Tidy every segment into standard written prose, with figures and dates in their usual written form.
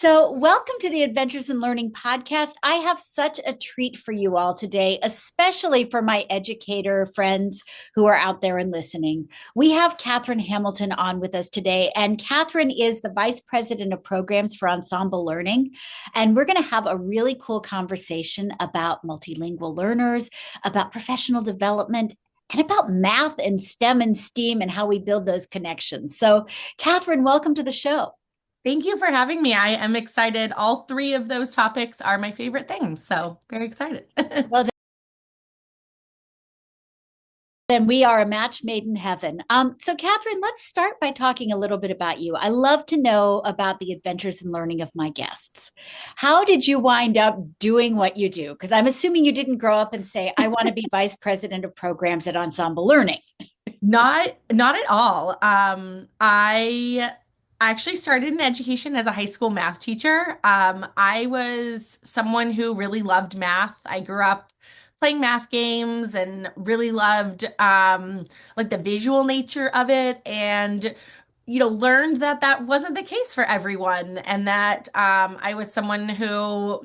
So, welcome to the Adventures in Learning podcast. I have such a treat for you all today, especially for my educator friends who are out there and listening. We have Katherine Hamilton on with us today, and Katherine is the Vice President of Programs for Ensemble Learning. And we're going to have a really cool conversation about multilingual learners, about professional development, and about math and STEM and STEAM and how we build those connections. So, Katherine, welcome to the show. Thank you for having me. I am excited. All three of those topics are my favorite things, so very excited. Well, then we are a match made in heaven. So, Katherine, let's start by talking a little bit about you. I love to know about the adventures and learning of my guests. How did you wind up doing what you do? Because I'm assuming you didn't grow up and say, I want to be vice president of programs at Ensemble Learning. Not at all. I actually started in education as a high school math teacher. I was someone who really loved math. I grew up playing math games and really loved like the visual nature of it, and learned that that wasn't the case for everyone, and that I was someone who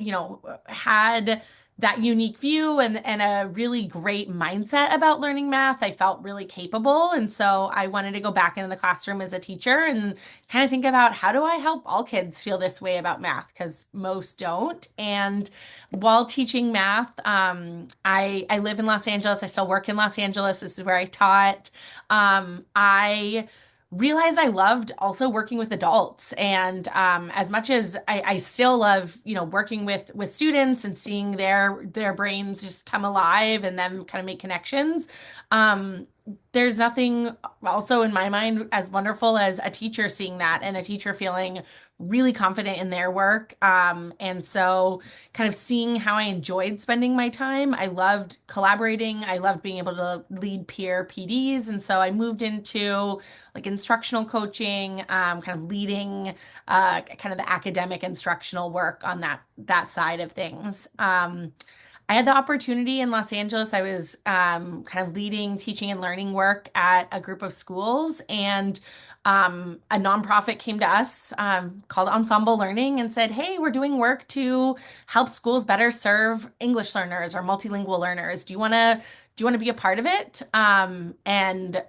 had that unique view and a really great mindset about learning math. I felt really capable. And so I wanted to go back into the classroom as a teacher and kind of think about, how do I help all kids feel this way about math? Because most don't. And while teaching math, I live in Los Angeles. I still work in Los Angeles. This is where I taught. I realized I loved also working with adults. And as much as I still love, working with students and seeing their brains just come alive and them kind of make connections, there's nothing also in my mind as wonderful as a teacher seeing that, and a teacher feeling really confident in their work. And so kind of seeing how I enjoyed spending my time. I loved collaborating. I loved being able to lead peer PDs. And so I moved into like instructional coaching, kind of leading kind of the academic instructional work on that side of things. I had the opportunity in Los Angeles. I was kind of leading teaching and learning work at a group of schools, and a nonprofit came to us called Ensemble Learning and said, "Hey, we're doing work to help schools better serve English learners or multilingual learners. Do you want to be a part of it?" And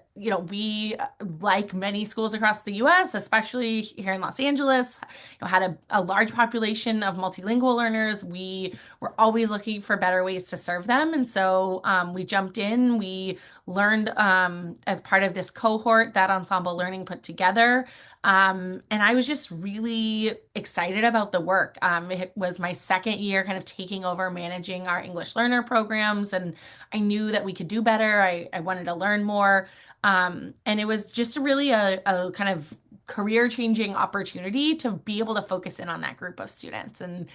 we, like many schools across the U.S., especially here in Los Angeles, had a large population of multilingual learners. We were always looking for better ways to serve them, and so we jumped in. We learned as part of this cohort that Ensemble Learning put together. And I was just really excited about the work. It was my second year kind of taking over managing our English learner programs, and I knew that we could do better. I wanted to learn more. And it was just really a kind of career changing opportunity to be able to focus in on that group of students. And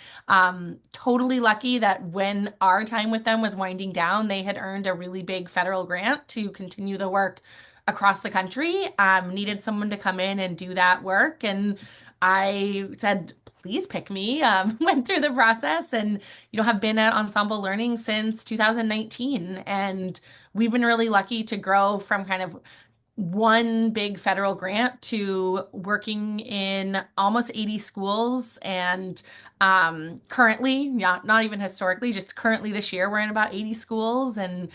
totally lucky that when our time with them was winding down, they had earned a really big federal grant to continue the work across the country. Needed someone to come in and do that work. And I said, please pick me. Went through the process, and have been at Ensemble Learning since 2019. And we've been really lucky to grow from kind of one big federal grant to working in almost 80 schools. And currently, not even historically, just currently this year, we're in about 80 schools. And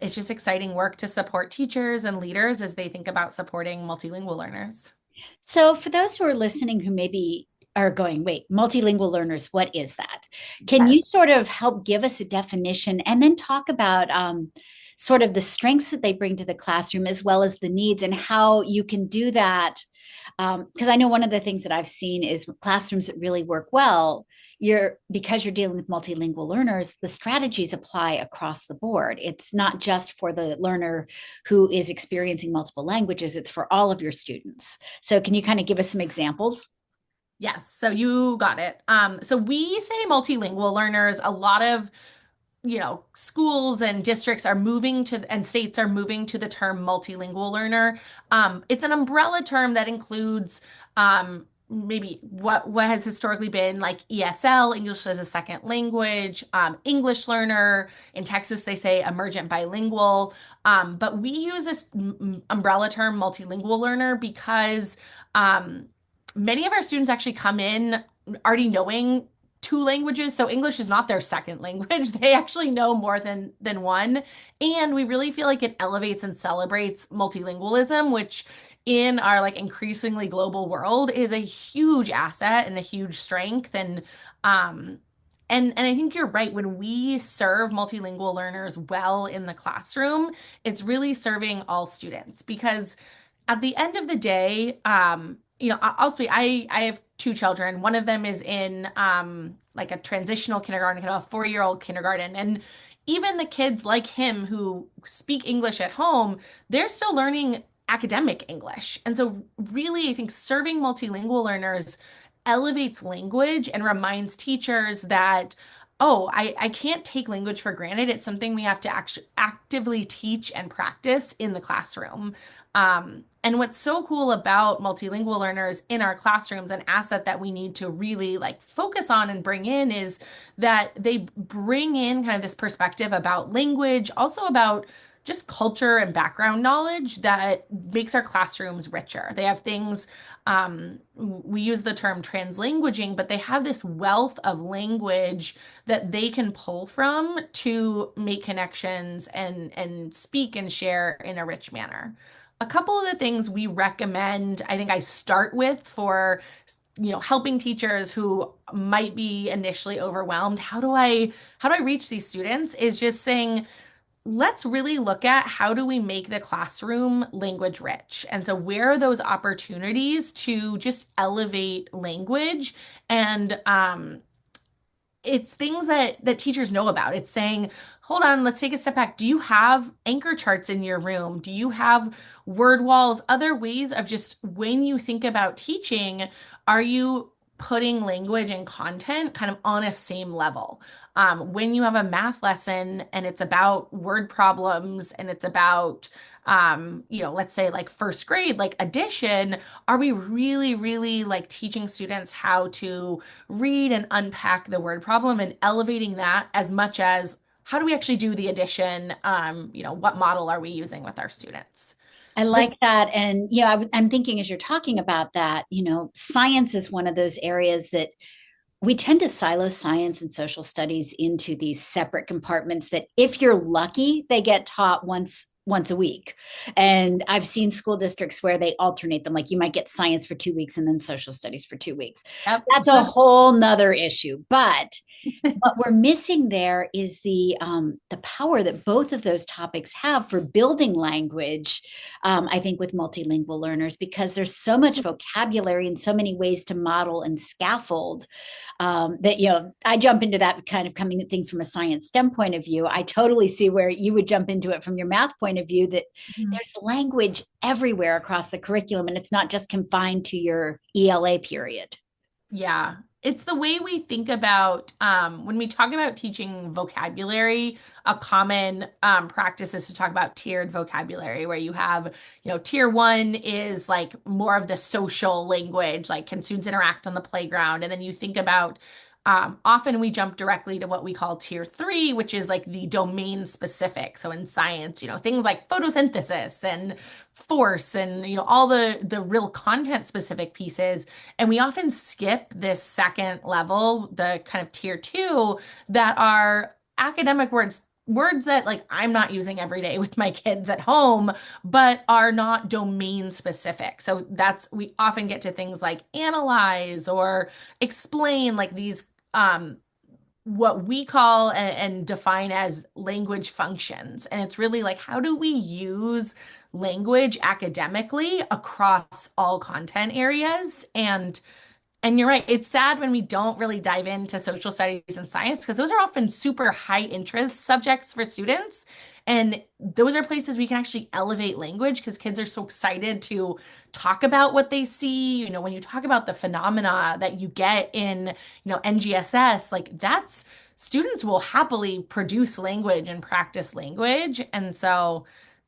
it's just exciting work to support teachers and leaders as they think about supporting multilingual learners. So, for those who are listening who maybe are going, wait, multilingual learners, what is that? Can you Yes. sort of help give us a definition and then talk about sort of the strengths that they bring to the classroom as well as the needs and how you can do that? Because I know one of the things that I've seen is classrooms that really work well, because you're dealing with multilingual learners, the strategies apply across the board. It's not just for the learner who is experiencing multiple languages, it's for all of your students. So can you kind of give us some examples? Yes, so you got it. So we say multilingual learners. A lot of schools and districts are moving to, and states are moving to the term multilingual learner. It's an umbrella term that includes maybe what has historically been like ESL, English as a second language, English learner. In Texas, they say emergent bilingual. But we use this umbrella term multilingual learner because many of our students actually come in already knowing two languages. So English is not their second language. They actually know more than one. And we really feel like it elevates and celebrates multilingualism, which in our like increasingly global world is a huge asset and a huge strength. Um and I think you're right. When we serve multilingual learners well in the classroom, it's really serving all students because at the end of the day, I'll speak. I have two children. One of them is in like a transitional kindergarten, kind of a 4-year-old kindergarten, and even the kids like him who speak English at home, they're still learning academic English. And so, really, I think serving multilingual learners elevates language and reminds teachers that oh, I can't take language for granted. It's something we have to actually actively teach and practice in the classroom. And what's so cool about multilingual learners in our classrooms, an asset that we need to really like focus on and bring in is that they bring in kind of this perspective about language, also about just culture and background knowledge that makes our classrooms richer. They have things, we use the term translanguaging, but they have this wealth of language that they can pull from to make connections and speak and share in a rich manner. A couple of the things we recommend, I think I start with for helping teachers who might be initially overwhelmed. How do I reach these students is just saying let's really look at how do we make the classroom language rich. And so where are those opportunities to just elevate language and it's things that teachers know about. It's saying, hold on, let's take a step back. Do you have anchor charts in your room? Do you have word walls? Other ways of just when you think about teaching, are you putting language and content kind of on a same level? When you have a math lesson and it's about word problems and it's about let's say like first grade, like addition, are we really, really like teaching students how to read and unpack the word problem and elevating that as much as how do we actually do the addition? What model are we using with our students? I This, like that. And, I'm thinking as you're talking about that, science is one of those areas that we tend to silo science and social studies into these separate compartments that if you're lucky, they get taught once a week. And I've seen school districts where they alternate them. Like you might get science for 2 weeks and then social studies for 2 weeks. yep. That's a whole nother issue. But what we're missing there is the power that both of those topics have for building language. I think with multilingual learners, because there's so much vocabulary and so many ways to model and scaffold that I jump into that kind of coming at things from a science STEM point of view. I totally see where you would jump into it from your math point of view. That Mhm. there's language everywhere across the curriculum, and it's not just confined to your ELA period. Yeah, it's the way we think about when we talk about teaching vocabulary, a common practice is to talk about tiered vocabulary, where you have, tier one is like more of the social language, like can students interact on the playground? And then you think about often we jump directly to what we call tier three, which is like the domain specific. So in science, things like photosynthesis and force and all the real content specific pieces, and we often skip this second level, the kind of tier two, that are academic words that like I'm not using every day with my kids at home, but are not domain specific. So we often get to things like analyze or explain, like these what we call and define as language functions. And it's really like, how do we use language academically across all content areas? And you're right, it's sad when we don't really dive into social studies and science because those are often super high interest subjects for students. And those are places we can actually elevate language because kids are so excited to talk about what they see. When you talk about the phenomena that you get in, NGSS, like that's students will happily produce language and practice language. And so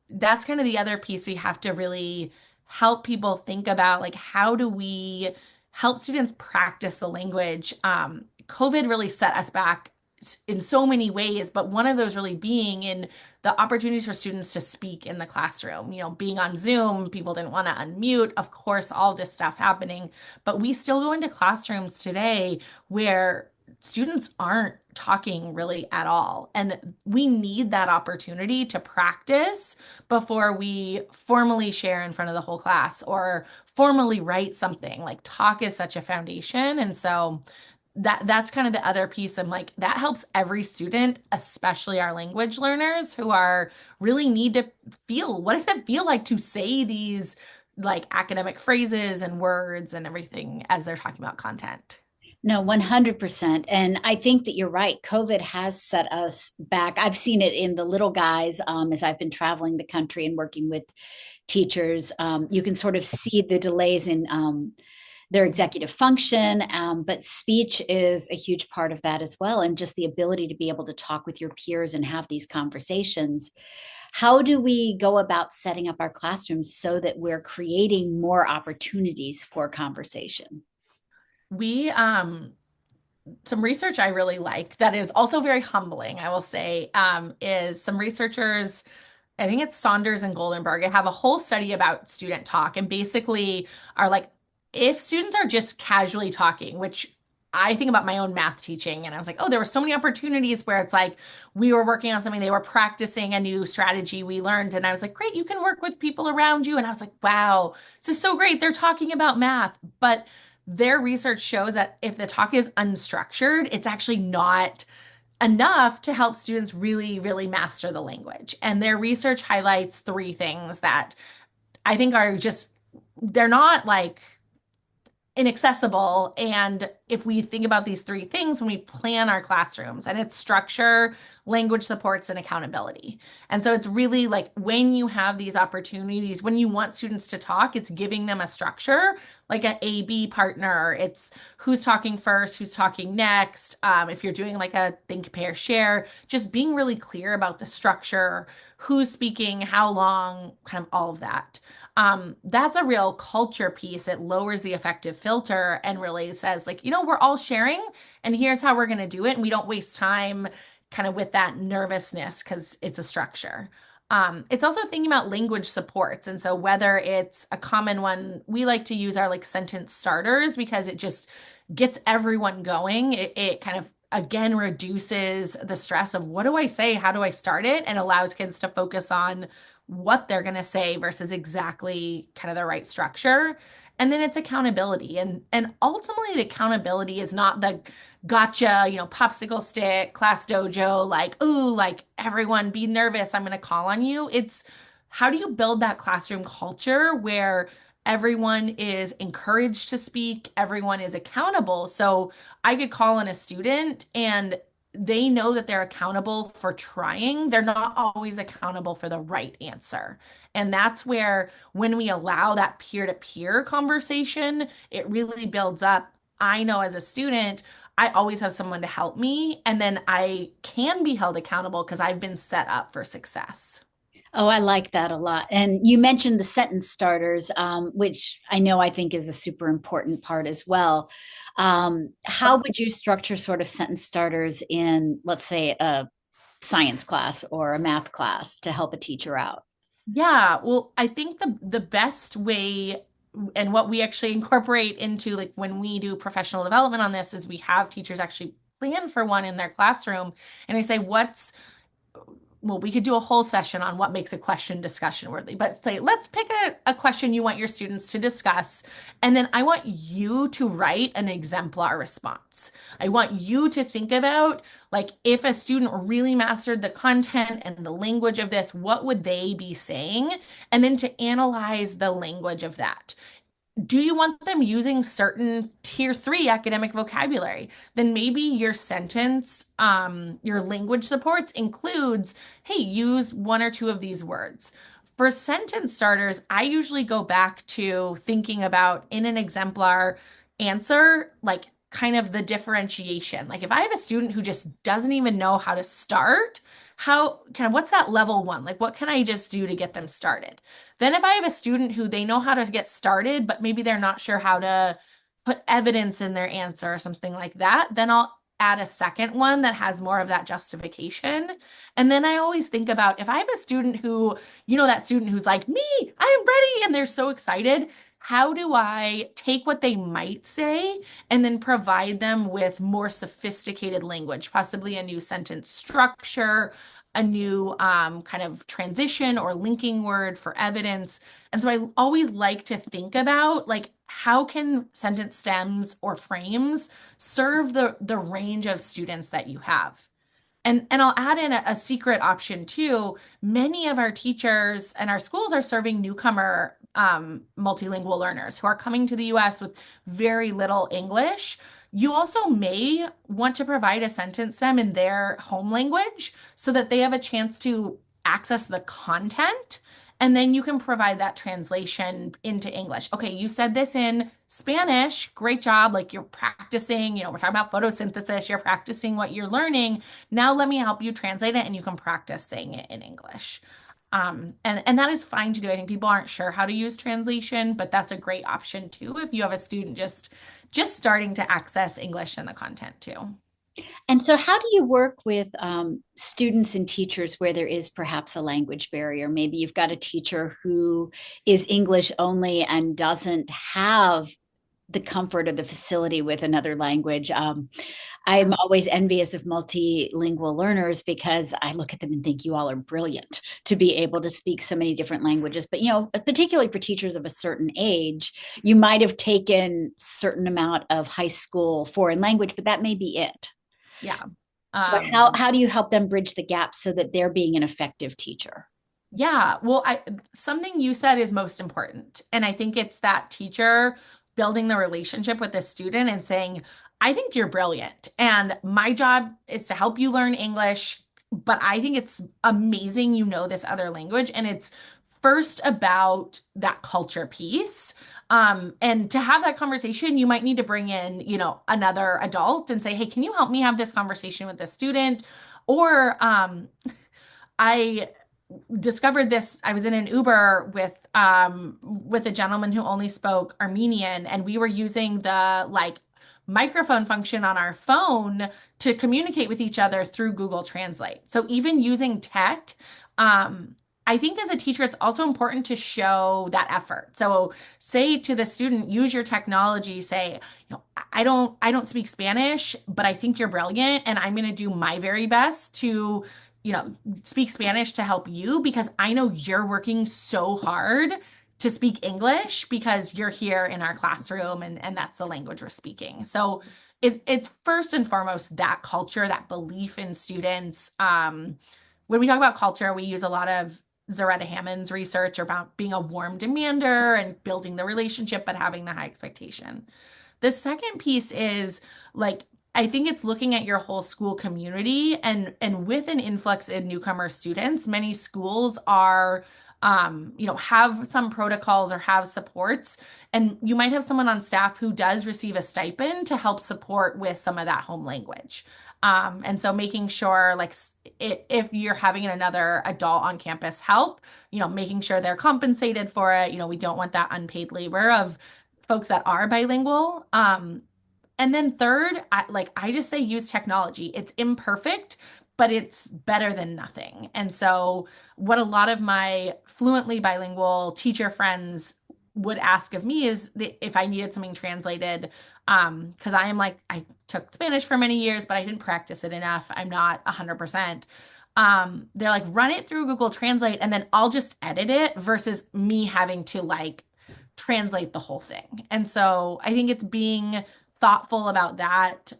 that's kind of the other piece we have to really help people think about, like how do we help students practice the language. COVID really set us back in so many ways, but one of those really being in the opportunities for students to speak in the classroom. Being on Zoom, people didn't want to unmute, of course, all this stuff happening, but we still go into classrooms today where students aren't talking really at all. And we need that opportunity to practice before we formally share in front of the whole class or formally write something. Like talk is such a foundation. And so that's kind of the other piece. I'm like, that helps every student, especially our language learners who are really need to feel, what does it feel like to say these like academic phrases and words and everything as they're talking about content? No, 100%. And I think that you're right. COVID has set us back. I've seen it in the little guys as I've been traveling the country and working with teachers. You can sort of see the delays in their executive function, but speech is a huge part of that as well. And just the ability to be able to talk with your peers and have these conversations. How do we go about setting up our classrooms so that we're creating more opportunities for conversation? We some research I really like that is also very humbling, I will say, is some researchers, I think it's Saunders and Goldenberg, have a whole study about student talk and basically are like, if students are just casually talking, which I think about my own math teaching, and I was like, oh, there were so many opportunities where it's like we were working on something, they were practicing a new strategy we learned, and I was like, great, you can work with people around you. And I was like, wow, this is so great. They're talking about math. But their research shows that if the talk is unstructured, it's actually not enough to help students really, really master the language. And their research highlights three things that I think are just, they're not like inaccessible. And if we think about these three things when we plan our classrooms, and it's structure, language supports, and accountability. And so it's really like when you have these opportunities, when you want students to talk, it's giving them a structure, like an A-B partner. It's who's talking first, who's talking next. If you're doing like a think, pair, share, just being really clear about the structure, who's speaking, how long, kind of all of that. That's a real culture piece. It lowers the effective filter and really says, like, we're all sharing and here's how we're going to do it. And we don't waste time kind of with that nervousness because it's a structure. It's also thinking about language supports. And so whether it's a common one, we like to use our like sentence starters because it just gets everyone going. It kind of again reduces the stress of what do I say? How do I start it? And allows kids to focus on what they're going to say versus exactly kind of the right structure. And then it's accountability. And ultimately the accountability is not the gotcha, popsicle stick, class dojo, like, ooh, like everyone be nervous, I'm going to call on you. It's how do you build that classroom culture where everyone is encouraged to speak, everyone is accountable. So I could call on a student and they know that they're accountable for trying. They're not always accountable for the right answer. And that's where, when we allow that peer to peer conversation, it really builds up. I know as a student, I always have someone to help me, and then I can be held accountable because I've been set up for success. Oh, I like that a lot. And you mentioned the sentence starters, which I think is a super important part as well. How would you structure sort of sentence starters in, let's say, a science class or a math class to help a teacher out? Yeah, well, I think the best way and what we actually incorporate into like when we do professional development on this is we have teachers actually plan for one in their classroom and I say well, we could do a whole session on what makes a question discussion worthy, but say, let's pick a question you want your students to discuss. And then I want you to write an exemplar response. I want you to think about, like, if a student really mastered the content and the language of this, what would they be saying? And then to analyze the language of that. Do you want them using certain tier 3 academic vocabulary? Then maybe your sentence, your language supports includes, hey, use one or two of these words. For sentence starters, I usually go back to thinking about in an exemplar answer, like kind of the differentiation. Like if I have a student who just doesn't even know how to start, how kind of what's that level one? Like what can I just do to get them started? Then if I have a student who they know how to get started, but maybe they're not sure how to put evidence in their answer or something like that, then I'll add a second one that has more of that justification. And then I always think about if I have a student who, that student who's like, me, I am ready, and they're so excited. How do I take what they might say and then provide them with more sophisticated language, possibly a new sentence structure, a new kind of transition or linking word for evidence? And so I always like to think about like how can sentence stems or frames serve the range of students that you have. And I'll add in a secret option too. Many of our teachers and our schools are serving newcomer multilingual learners who are coming to the US with very little English. You also may want to provide a sentence stem in their home language so that they have a chance to access the content, and then you can provide that translation into English. Okay, you said this in Spanish. Great job. Like you're practicing, we're talking about photosynthesis. You're practicing what you're learning. Now let me help you translate it and you can practice saying it in English. And that is fine to do. I think people aren't sure how to use translation, but that's a great option too if you have a student just starting to access English and the content too. And so, how do you work with students and teachers where there is perhaps a language barrier? Maybe you've got a teacher who is English only and doesn't have the comfort or the facility with another language. I'm always envious of multilingual learners because I look at them and think you all are brilliant to be able to speak so many different languages. But particularly for teachers of a certain age, you might have taken certain amount of high school foreign language, but that may be it. Yeah. So how do you help them bridge the gap so that they're being an effective teacher? Yeah, well, something you said is most important. And I think it's that teacher building the relationship with the student and saying, I think you're brilliant. And my job is to help you learn English, but I think it's amazing you know this other language. And it's first about that culture piece. And to have that conversation, you might need to bring in, another adult and say, hey, can you help me have this conversation with this student? Or I discovered this. I was in an Uber with a gentleman who only spoke Armenian, and we were using the like microphone function on our phone to communicate with each other through Google Translate. So even using tech, I think as a teacher, it's also important to show that effort. So say to the student, use your technology, say, I don't speak Spanish, but I think you're brilliant, and I'm going to do my very best to speak Spanish to help you because I know you're working so hard to speak English because you're here in our classroom and that's the language we're speaking. So it's first and foremost that culture, that belief in students. When we talk about culture, we use a lot of Zaretta Hammond's research about being a warm demander and building the relationship, but having the high expectation. The second piece is like I think it's looking at your whole school community and with an influx in newcomer students, many schools are have some protocols or have supports. And you might have someone on staff who does receive a stipend to help support with some of that home language. And so making sure like if you're having another adult on campus help, making sure they're compensated for it. We don't want that unpaid labor of folks that are bilingual. And then third, I just say use technology. It's imperfect, but it's better than nothing. And so what a lot of my fluently bilingual teacher friends would ask of me is if I needed something translated, because I took Spanish for many years, but I didn't practice it enough. I'm not 100%. They're like, run it through Google Translate and then I'll just edit it versus me having to translate the whole thing. And so I think it's being thoughtful about that.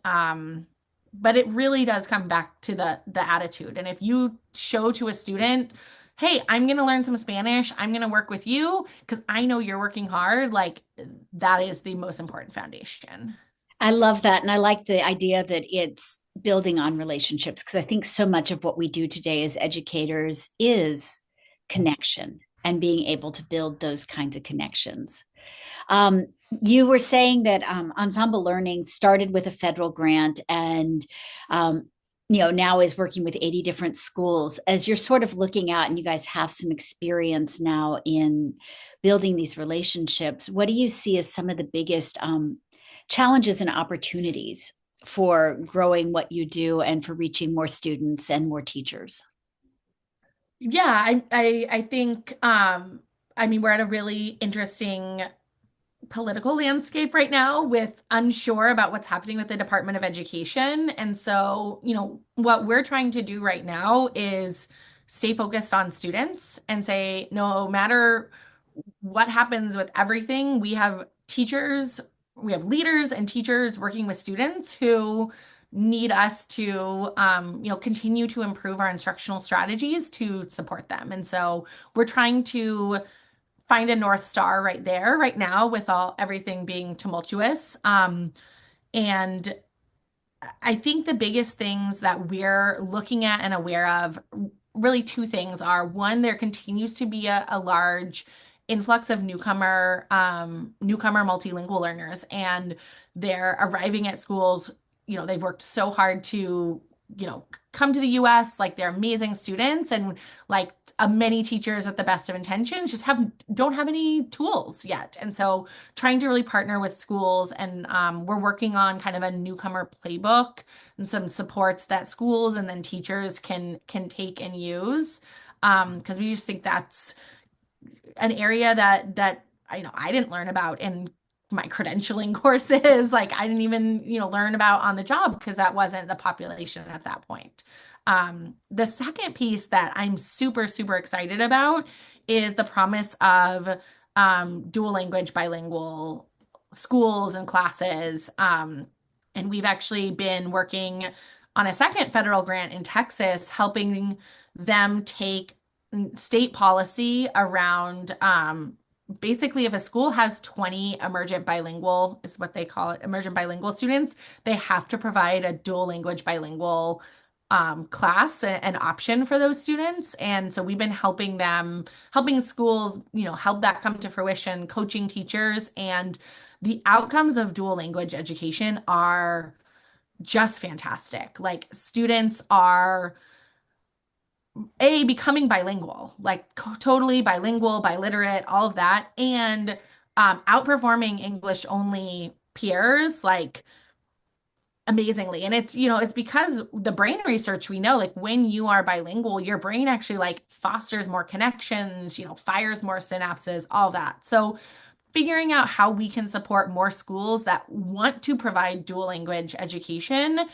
But it really does come back to the attitude. And if you show to a student, hey, I'm going to learn some Spanish, I'm going to work with you because I know you're working hard, that is the most important foundation. I love that. And I like the idea that it's building on relationships because I think so much of what we do today as educators is connection and being able to build those kinds of connections. You were saying that Ensemble Learning started with a federal grant and now is working with 80 different schools. As you're sort of looking out and you guys have some experience now in building these relationships, what do you see as some of the biggest challenges and opportunities for growing what you do and for reaching more students and more teachers? Yeah, I think I mean we're at a really interesting political landscape right now with unsure about what's happening with the Department of Education. And so, what we're trying to do right now is stay focused on students and say, no matter what happens with everything, we have teachers, we have leaders and teachers working with students who need us to continue to improve our instructional strategies to support them. And so we're trying to find a North Star right there, right now, with everything being tumultuous. And I think the biggest things that we're looking at and aware of, really two things are one, there continues to be a large influx of newcomer multilingual learners, and they're arriving at schools. They've worked so hard to, come to the US, like they're amazing students, and like many teachers with the best of intentions just don't have any tools yet. And so trying to really partner with schools, and we're working on kind of a newcomer playbook and some supports that schools and then teachers can take and use, because we just think that's an area that I didn't learn about in my credentialing courses. Like I didn't even, learn about on the job because that wasn't the population at that point. The second piece that I'm super, super excited about is the promise of dual language bilingual schools and classes. And we've actually been working on a second federal grant in Texas, helping them take state policy around basically if a school has 20 emergent bilingual, is what they call it, emergent bilingual students, they have to provide a dual language bilingual class and option for those students. And so we've been helping schools, help that come to fruition, coaching teachers, and the outcomes of dual language education are just fantastic. Like students are becoming bilingual, like totally bilingual, biliterate, all of that, and outperforming English only peers like amazingly. And it's because the brain research we know, like when you are bilingual, your brain actually like fosters more connections, fires more synapses, all that. So figuring out how we can support more schools that want to provide dual language education,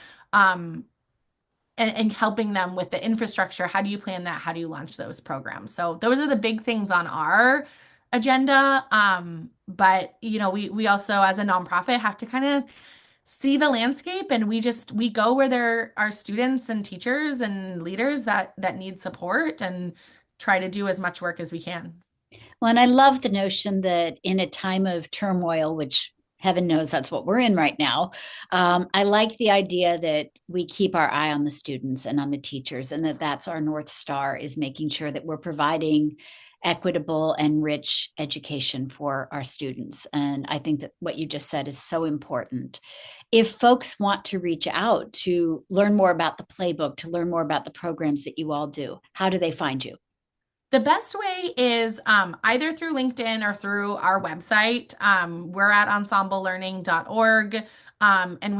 and helping them with the infrastructure. How do you plan that? How do you launch those programs? So those are the big things on our agenda. But we also as a nonprofit have to kind of see the landscape, and we go where there are students and teachers and leaders that need support, and try to do as much work as we can. Well, and I love the notion that in a time of turmoil, which heaven knows that's what we're in right now, I like the idea that we keep our eye on the students and on the teachers, and that's our North Star, is making sure that we're providing equitable and rich education for our students. And I think that what you just said is so important. If folks want to reach out to learn more about the playbook, to learn more about the programs that you all do, how do they find you? The best way is either through LinkedIn or through our website. We're at ensemblelearning.org. And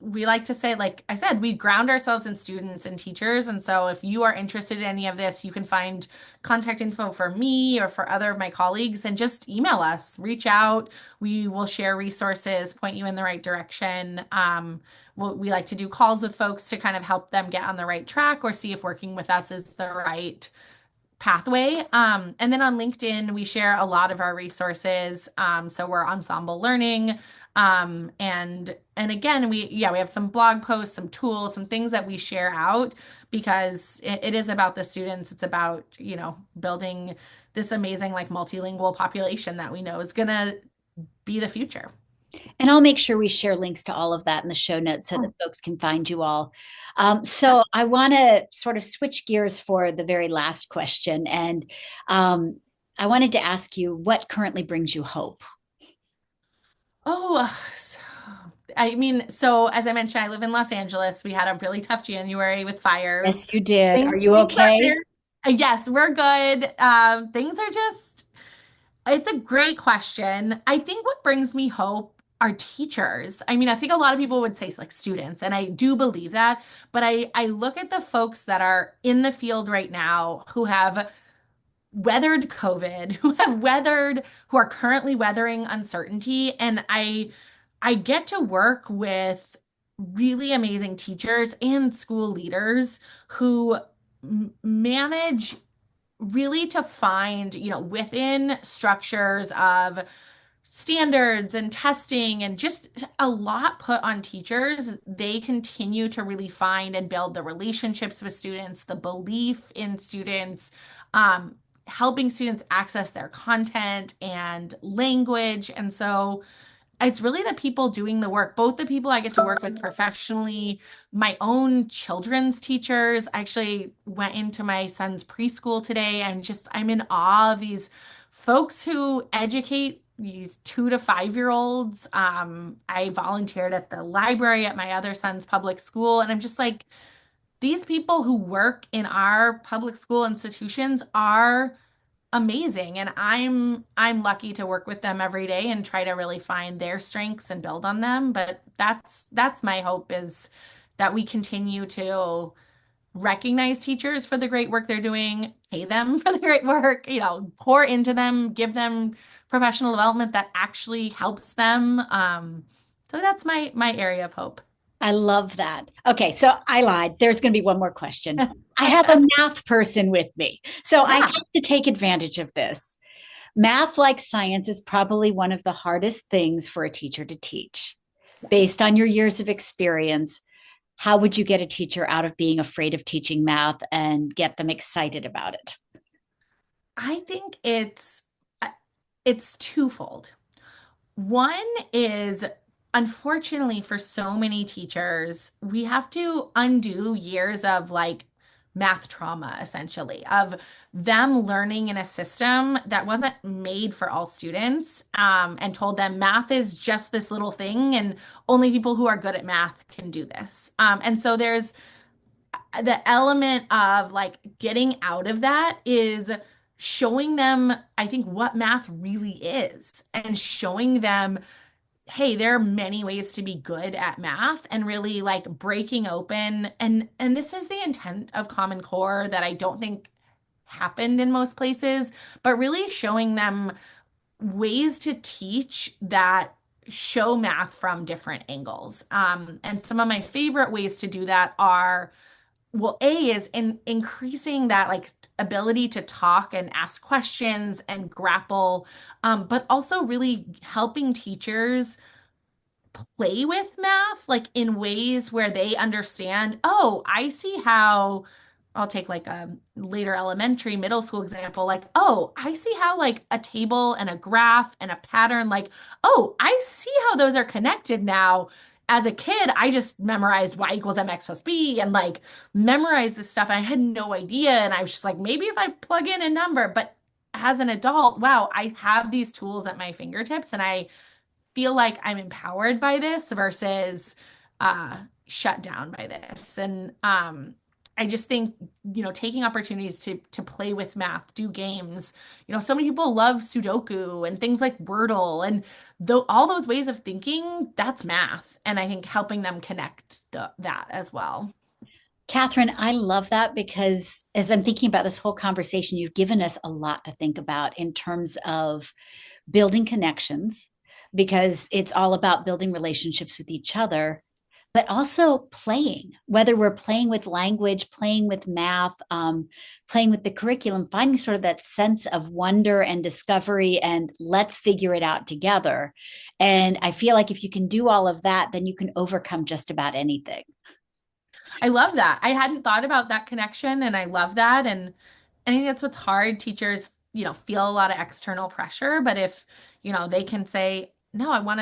we like to say, like I said, we ground ourselves in students and teachers. And so if you are interested in any of this, you can find contact info for me or for other of my colleagues, and just email us, reach out. We will share resources, point you in the right direction. We like to do calls with folks to kind of help them get on the right track or see if working with us is the right pathway. And then on LinkedIn, we share a lot of our resources. So we're Ensemble Learning. And again, we have some blog posts, some tools, some things that we share out, because it is about the students. It's about, building this amazing like multilingual population that we know is gonna be the future. And I'll make sure we share links to all of that in the show notes so that folks can find you all. So I want to sort of switch gears for the very last question. And I wanted to ask you what currently brings you hope? Oh, I mean, so as I mentioned, I live in Los Angeles. We had a really tough January with fires. Yes, you did. Are you Things are okay? very, yes, we're good. Things are just, it's a great question. I think what brings me hope our teachers. I mean, I think a lot of people would say like students, and I do believe that, but I look at the folks that are in the field right now who have weathered COVID, who are currently weathering uncertainty, and I get to work with really amazing teachers and school leaders who manage really to find, within structures of standards and testing and just a lot put on teachers, they continue to really find and build the relationships with students, the belief in students, helping students access their content and language. And so it's really the people doing the work, both the people I get to work with professionally, my own children's teachers. I actually went into my son's preschool today and I'm in awe of these folks who educate these 2 to 5 year olds. I volunteered at the library at my other son's public school, and I'm just like, these people who work in our public school institutions are amazing, and I'm lucky to work with them every day and try to really find their strengths and build on them. But that's my hope, is that we continue to recognize teachers for the great work they're doing, pay them for the great work, pour into them, give them professional development that actually helps them. So that's my area of hope. I love that. Okay, so I lied. There's going to be one more question. I have a math person with me, so I Yeah. have to take advantage of this. Math, like science, is probably one of the hardest things for a teacher to teach. Based on your years of experience, how would you get a teacher out of being afraid of teaching math and get them excited about it? I think it's twofold. One is, unfortunately, for so many teachers, we have to undo years of like math trauma, essentially, of them learning in a system that wasn't made for all students, and told them math is just this little thing, and only people who are good at math can do this. And so there's the element of like getting out of that is showing them, I think, what math really is, and showing them, hey, there are many ways to be good at math, and really like breaking open, and this is the intent of Common Core that I don't think happened in most places, but really showing them ways to teach that show math from different angles. And some of my favorite ways to do that are, well, A is in increasing that like ability to talk and ask questions and grapple, but also really helping teachers play with math, like in ways where they understand, oh, I see how. I'll take like a later elementary, middle school example. Like, oh, I see how like a table and a graph and a pattern, like, oh, I see how those are connected now. As a kid, I just memorized y equals mx plus b and like memorized this stuff. And I had no idea. And I was just like, maybe if I plug in a number, but as an adult, wow, I have these tools at my fingertips, and I feel like I'm empowered by this versus shut down by this. And I just think, taking opportunities to play with math, do games. So many people love Sudoku and things like Wordle, and though all those ways of thinking, that's math. And I think helping them connect that as well. Katherine, I love that because as I'm thinking about this whole conversation, you've given us a lot to think about in terms of building connections, because it's all about building relationships with each other, but also playing, whether we're playing with language, playing with math, playing with the curriculum, finding sort of that sense of wonder and discovery and let's figure it out together. And I feel like if you can do all of that, then you can overcome just about anything. I love that. I hadn't thought about that connection, and I love that. And I think that's what's hard. Teachers, feel a lot of external pressure, but if, they can say, no, I want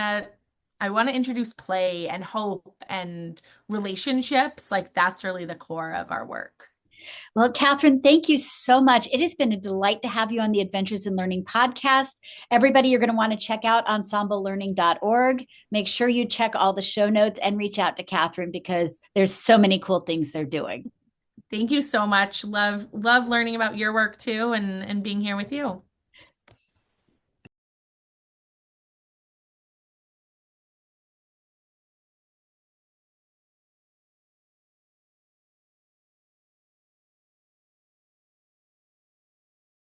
to introduce play and hope and relationships, like that's really the core of our work. Well, Katherine, thank you so much. It has been a delight to have you on the Adventures in Learning podcast. Everybody, you're going to want to check out ensemblelearning.org. Make sure you check all the show notes and reach out to Katherine because there's so many cool things they're doing. Thank you so much. Love learning about your work too, and being here with you.